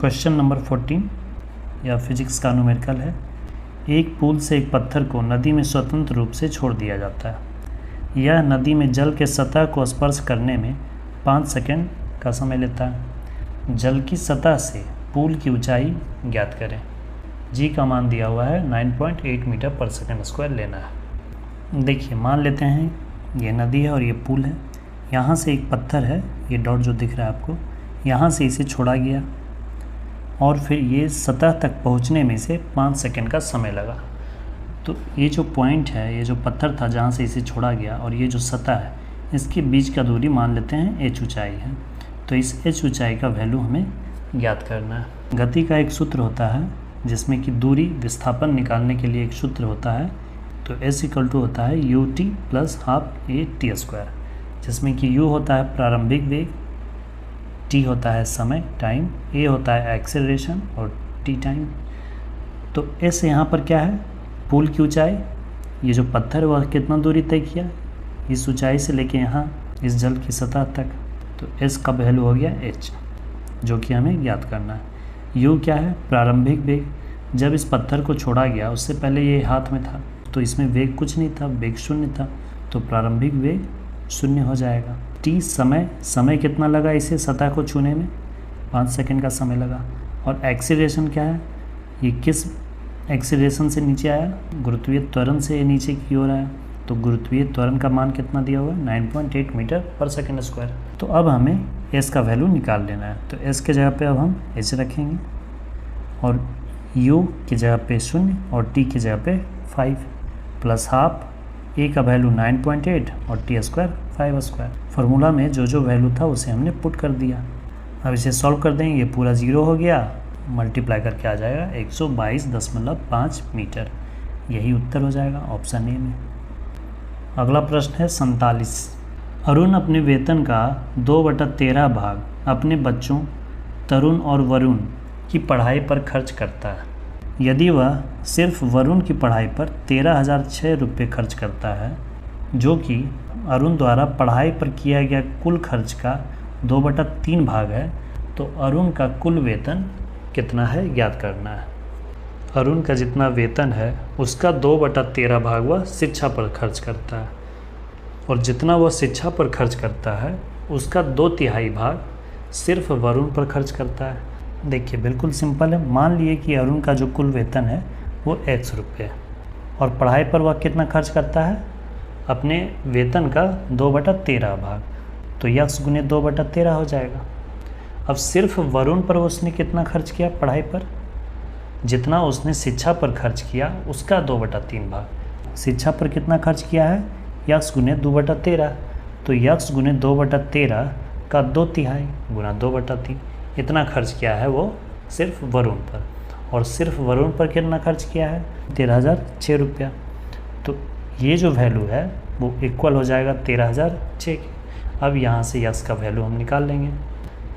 Question number 14 या physics का numerical है। एक पुल से एक पत्थर को नदी में स्वतंत्र रूप से छोड़ दिया जाता है। यह नदी में जल के सतह को स्पर्श करने में 5 सेकंड का समय लेता है। जल की सतह से पुल की ऊंचाई ज्ञात करें। जी का मान दिया हुआ है 9.8 मीटर पर सेकंड स्क्वायर लेना है। देखिए, मान लेते हैं ये नदी है और ये पुल है। यहाँ से एक पत्थर है, ये डॉट जो दिख रहा है आपको, यहाँ से इसे छोड़ा गया और फिर ये सतह तक पहुंचने में से 5 सेकंड का समय लगा। तो ये जो पॉइंट है, ये जो पत्थर था जहाँ से इसे छोड़ा गया और ये जो सतह है, इसके बीच का दूरी मान लेते हैं h ऊंचाई है। तो इस h ऊंचाई का वैल्यू हमें ज्ञात करना है। गति का एक सूत्र होता है जिसमें कि दूरी विस्थापन निकालने के लिए एक सूत्र होता है। तो s = होता है ut + ½ a t², जिसमें कि u होता है प्रारंभिक वेग, t होता है समय टाइम, a होता है एक्सेलरेशन और t टाइम। तो s यहाँ पर क्या है, पुल की ऊंचाई। ये जो पत्थर है वह कितना दूरी तय किया इस ऊंचाई से लेके यहाँ इस जल की सतह तक। तो s का वैल्यू हो गया h, जो कि हमें ज्ञात करना है। u क्या है, प्रारंभिक वेग। जब इस पत्थर को छोड़ा गया उससे पहले ये हाथ में था, तो इसमें वेग कुछ नहीं था, वेग 0 था, तो प्रारंभिक वेग 0 हो जाएगा। t समय कितना लगा इसे सतह को छूने में, 5 सेकंड का समय लगा। और एक्सीलरेशन क्या है, ये किस एक्सीलरेशन से नीचे आया, गुरुत्वीय त्वरण से ये नीचे की ओर आया। तो गुरुत्वीय त्वरण का मान कितना दिया हुआ है, 9.8 मीटर पर सेकंड स्क्वायर। तो अब हमें s का वैल्यू निकाल लेना है। तो s के जगह पे अब हम h रखेंगे और u की जगह पे 0 और t की जगह पे 5 + ½ a का वैल्यू 9.8 और t² 5²। फार्मूला में जो जो वैल्यू था उसे हमने पुट कर दिया। अब इसे सॉल्व कर देंगे, ये पूरा 0 हो गया, मल्टीप्लाई करके आ जाएगा 122.5 मीटर। यही उत्तर हो जाएगा ऑप्शन ए में। अगला प्रश्न है 47। अरुण अपने वेतन का 2/13 भाग अपने बच्चों तरुण और वरुण की पढ़ाई पर खर्च करता है। यदि वह सिर्फ वरुण की पढ़ाई पर 13,006 रुपये खर्च करता है, जो कि अरुण द्वारा पढ़ाई पर किया गया कुल खर्च का 2/3 भाग है, तो अरुण का कुल वेतन कितना है ज्ञात करना है। अरुण का जितना वेतन है उसका 2/13 भाग वह शिक्षा पर खर्च करता है, और जितना वह शिक्षा पर खर्च करता है उसका 2/3 भाग सिर्फ वरुण पर खर्च करता है। देखिए, बिल्कुल सिंपल है। मान लिए कि अरुण का जो कुल वेतन है वो x रुपये है और पढ़ाई पर वह कितना खर्च करता है, अपने वेतन का 2/13 भाग, तो x × 2/13 हो जाएगा। अब सिर्फ वरुण पर उसने कितना खर्च किया पढ़ाई पर, जितना उसने शिक्षा पर खर्च किया उसका 2/3 भाग। शिक्षा पर कितना खर्च किया है, x × 2/13, तो x × 2/13 का 2/3 गुना 2/3, इतना खर्च किया है वो सिर्फ वरुण पर। और सिर्फ वरुण पर कितना खर्च किया है, 13,006 रुपया। तो ये जो वैल्यू है वो इक्वल हो जाएगा 13,006 के। अब यहाँ से यस का वैल्यू हम निकाल लेंगे।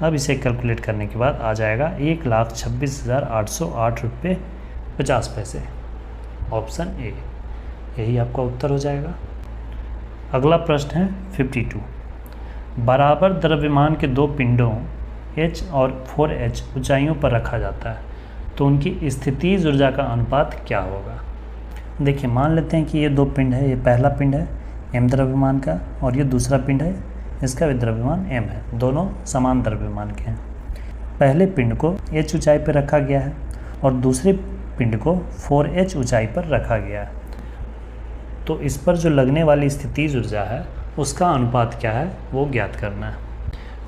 अब इसे कैलकुलेट करने के बाद आ जाएगा 1,26,808 रुपये 50 पैसे। ऑप्शन ए, यही आपका उत्तर हो जाएगा। अगला प्रश्न है 52। बराबर द्रव्यमान के दो पिंडों H और 4H ऊंचाइयों पर रखा जाता है, तो उनकी स्थितिज ऊर्जा का अनुपात क्या होगा। देखिए, मान लेते हैं कि ये दो पिंड है, ये पहला पिंड है m द्रव्यमान का और ये दूसरा पिंड है, इसका भी द्रव्यमान m है, दोनों समान द्रव्यमान के हैं। पहले पिंड को h ऊंचाई पर रखा गया है और दूसरे पिंड को 4H ऊंचाई पर रखा गया है। तो इस पर जो लगने वाली स्थितिज ऊर्जा है उसका अनुपात क्या है वो ज्ञात करना है।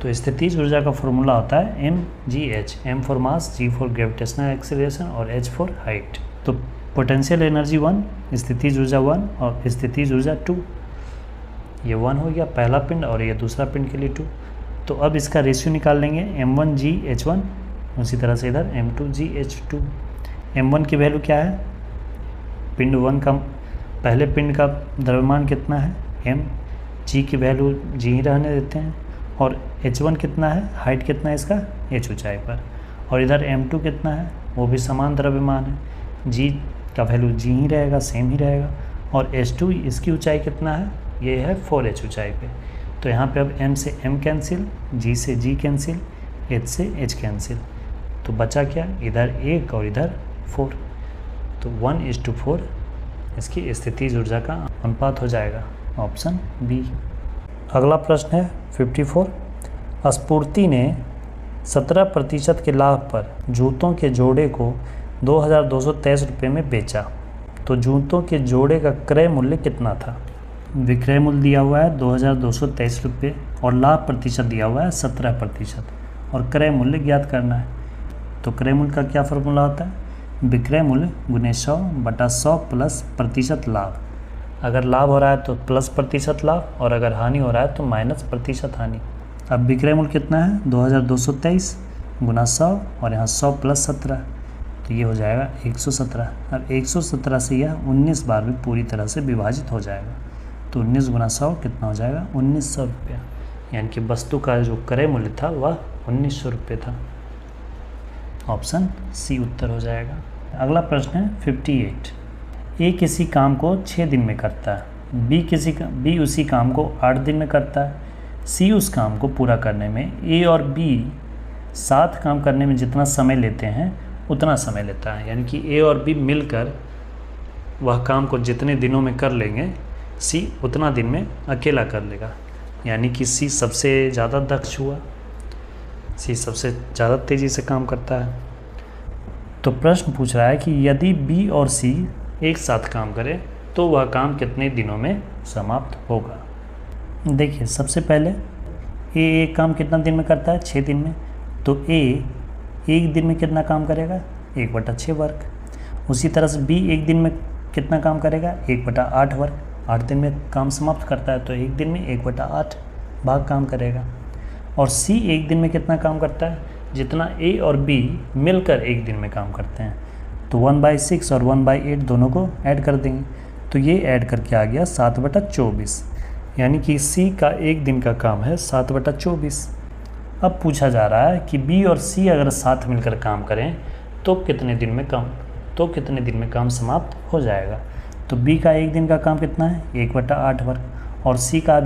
तो स्थितिज ऊर्जा का फॉर्मूला होता है mgh, m for mass, g for gravitational acceleration और h फॉर हाइट। तो पोटेंशियल एनर्जी 1, स्थितिज ऊर्जा 1 और स्थितिज ऊर्जा 2। ये 1 हो गया पहला पिंड और ये दूसरा पिंड के लिए 2। तो अब इसका रेशियो निकाल लेंगे, m1gh1, उसी तरह से इधर m2gh2। m1 की वैल्यू क्या है, पिंड 1 का पहले पिंड का द्रव्यमान कितना है m, g की वैल्यू g ही रहने देते हैं, और h1 कितना है, हाइट कितना है इसका h ऊंचाई पर, और इधर m2 कितना है, वो भी समान द्रव्यमान है, g का वैल्यू g ही रहेगा, सेम ही रहेगा, और h2 इसकी ऊंचाई कितना है, ये है 4h ऊंचाई पे। तो यहाँ पे अब m से m कैंसिल, g से g कैंसिल, h से h कैंसिल, तो बचा क्या, इधर 1 और इधर 4, तो 1:4 इसकी स्थितिज ऊर्जा का अनुपात हो जाएगा, ऑप्शन बी। अगला प्रश्न है 54। स्फूर्ति ने 17% के लाभ पर जूतों के जोड़े को 2223 रुपये में बेचा, तो जूतों के जोड़े का क्रय मूल्य कितना था। विक्रय मूल्य दिया हुआ है 2223 रुपये और लाभ प्रतिशत दिया हुआ है 17% और क्रय मूल्य ज्ञात करना है। तो क्रय मूल्य का क्या फॉर्मूला होता है, विक्रय मूल्य गुने 100/100 प्लस प्रतिशत लाभ। अगर लाभ हो रहा है तो प्लस प्रतिशत लाभ और अगर हानि हो रहा है तो माइनस प्रतिशत हानि। अब विक्रय मूल्य कितना है 2223 गुना 100 और यहाँ 100 प्लस 17, तो ये हो जाएगा 117। अब 117 से यह 19 बार में पूरी तरह से विभाजित हो जाएगा, तो 19 गुना 100 कितना हो जाएगा 1900 रुपया, यानी कि वस्तु का जो क्रय मूल्य था वह 1900 रुपये था, ऑप्शन सी उत्तर हो जाएगा। अगला प्रश्न है 58। ए किसी काम को 6 दिन में करता है, बी उसी काम को 8 दिन में करता है, सी उस काम को पूरा करने में ए और बी साथ काम करने में जितना समय लेते हैं उतना समय लेता है, यानी कि ए और बी मिलकर वह काम को जितने दिनों में कर लेंगे सी उतना दिन में अकेला कर लेगा, यानी कि सी सबसे ज़्यादा दक्ष हुआ, सी सबसे ज़्यादा तेज़ी से काम करता है। तो प्रश्न पूछ रहा है कि यदि बी और सी एक साथ काम करें तो वह काम कितने दिनों में समाप्त होगा। देखिए सबसे पहले ए एक काम कितना दिन में करता है 6 दिन में, तो ए एक दिन में कितना काम करेगा 1/6 वर्ग। उसी तरह से बी एक दिन में कितना काम करेगा 1/8 वर्ग, 8 दिन में काम समाप्त करता है तो एक दिन में 1/8 भाग काम करेगा। और सी एक दिन में कितना काम करता है जितना ए और बी मिलकर एक दिन में काम करते हैं, तो 1/6 और 1/8 दोनों को ऐड कर देंगे, तो ये ऐड करके आ गया 7/24, यानी कि सी का एक दिन का काम है 7/24। अब पूछा जा रहा है कि बी और सी अगर साथ मिलकर काम करें तो कितने दिन में काम समाप्त हो जाएगा। तो बी का एक दिन का काम कितना है 1/8 वर्ग और सी का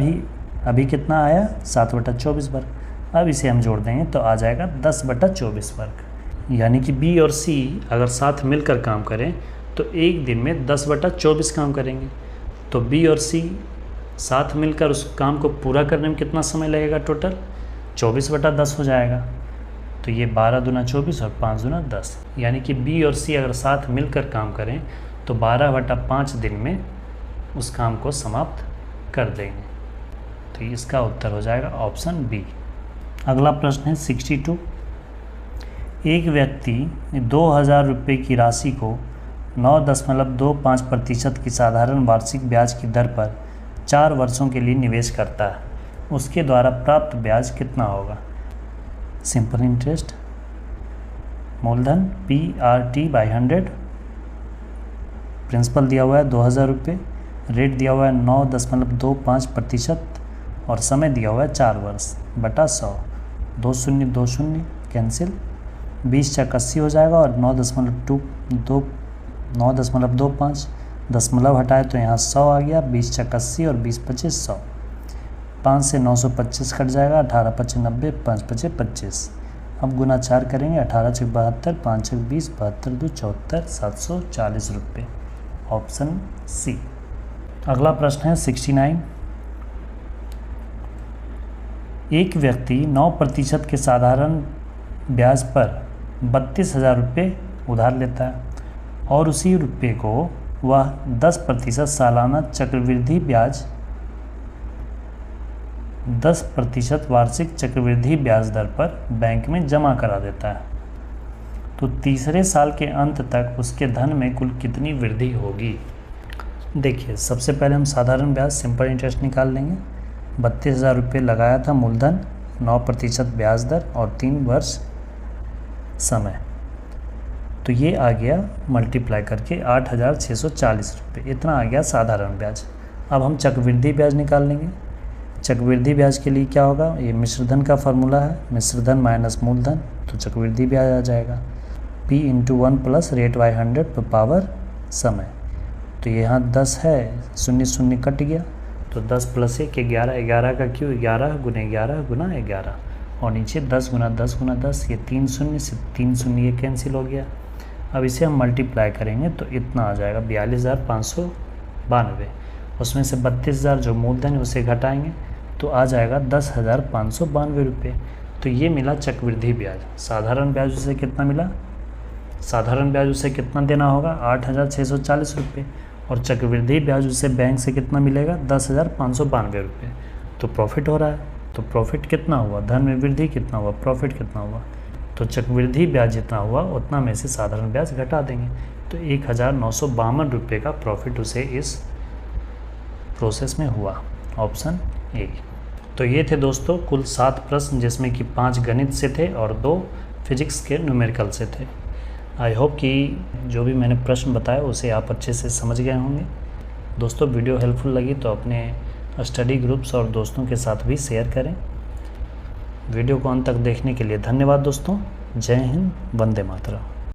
अभी कितना आया 7/24 वर्ग। अब इसे हम जोड़ देंगे तो आ जाएगा 10/24 वर्ग, यानी कि बी और सी अगर साथ मिलकर काम करें तो एक दिन में 10/24 काम करेंगे। तो बी और सी साथ मिलकर उस काम को पूरा करने में कितना समय लगेगा, टोटल 24/10 हो जाएगा। तो ये 12 दूना 24 और 5 दूना 10, यानी कि बी और सी अगर साथ मिलकर काम करें तो 12/5 दिन में उस काम को समाप्त कर देंगे। तो इसका उत्तर हो जाएगा ऑप्शन बी। अगला प्रश्न है 62। एक व्यक्ति 2000 रुपये की राशि को 9.25% की साधारण वार्षिक ब्याज की दर पर 4 वर्षों के लिए निवेश करता है, उसके द्वारा प्राप्त ब्याज कितना होगा। सिंपल इंटरेस्ट, मूलधन PRT/100, प्रिंसिपल दिया हुआ है 2000 रुपये, रेट दिया हुआ है 9.25% और समय दिया हुआ है 4 वर्ष बटा 100, 2 शून्य 2 शून्य कैंसिल, 20 × 80 हो जाएगा और 9.25 दशमलव हटाए तो यहाँ 100 आ गया, 20 × 80 और 20 × 25 100, 5 से 925 कट जाएगा, 18 × 5 90, 5 × 5 25। अब गुना 4 करेंगे, 18 × 72, 5 × 20, 72 2 74, 740 रुपये, ऑप्शन सी। अगला प्रश्न है 69। एक व्यक्ति 9% के साधारण ब्याज पर 32,000 रुपये उधार लेता है और उसी रुपये को वह 10% सालाना चक्रवृद्धि ब्याज 10% वार्षिक चक्रवृद्धि ब्याज दर पर बैंक में जमा करा देता है, तो तीसरे साल के अंत तक उसके धन में कुल कितनी वृद्धि होगी। देखिए सबसे पहले हम साधारण ब्याज सिंपल इंटरेस्ट निकाल लेंगे। 32,000 रुपये लगाया था मूलधन, 9% ब्याज दर और 3 वर्ष समय, तो ये आ गया मल्टीप्लाई करके 8,640 रुपये, इतना आ गया साधारण ब्याज। अब हम चक्रवृद्धि ब्याज निकाल लेंगे। चक्रवृद्धि ब्याज के लिए क्या होगा, ये मिश्रधन का फार्मूला है, मिश्रधन माइनस मूलधन, तो चक्रवृद्धि ब्याज आ जाएगा P × 1 प्लस रेट बाई 100 पर पावर समय। तो यहाँ 10 है, 0 0 कट गया, तो 10 + 1 11, 11 का क्यों 11 × 11 × 11, और नीचे 10 गुना 10 गुना 10, ये 3 शून्य से 3 शून्य ये कैंसिल हो गया। अब इसे हम मल्टीप्लाई करेंगे तो इतना आ जाएगा 42,592। उसमें से 32,000 जो मूलधन है उसे घटाएंगे तो आ जाएगा 10,592 रुपये। तो ये मिला चक्रवृद्धि ब्याज। साधारण ब्याज उसे कितना मिला? साधारण ब्याज उसे कितना देना होगा? 8,640 रुपये। और चक्रवृद्धि ब्याज उसे बैंक से कितना मिलेगा? 10,592 रुपये। तो प्रॉफिट हो रहा है। तो प्रॉफिट कितना हुआ? धन में वृद्धि कितना हुआ? प्रॉफिट कितना हुआ? तो चक्रवृद्धि ब्याज जितना हुआ उतना में से साधारण ब्याज घटा देंगे तो 1,952 रुपये का प्रॉफिट उसे इस प्रोसेस में हुआ। Option A. तो ये थे दोस्तों कुल 7 प्रश्न, जिसमें कि 5 गणित से थे और 2 फिजिक्स के न्यूमेरिकल से थे। आई होप कि जो भी मैंने प्रश्न बताया उसे आप अच्छे से समझ गए होंगे। दोस्तों वीडियो हेल्पफुल लगी तो अपने स्टडी ग्रुप्स और दोस्तों के साथ भी शेयर करें। वीडियो को अंत तक देखने के लिए धन्यवाद दोस्तों। जय हिंद, वंदे मातरम।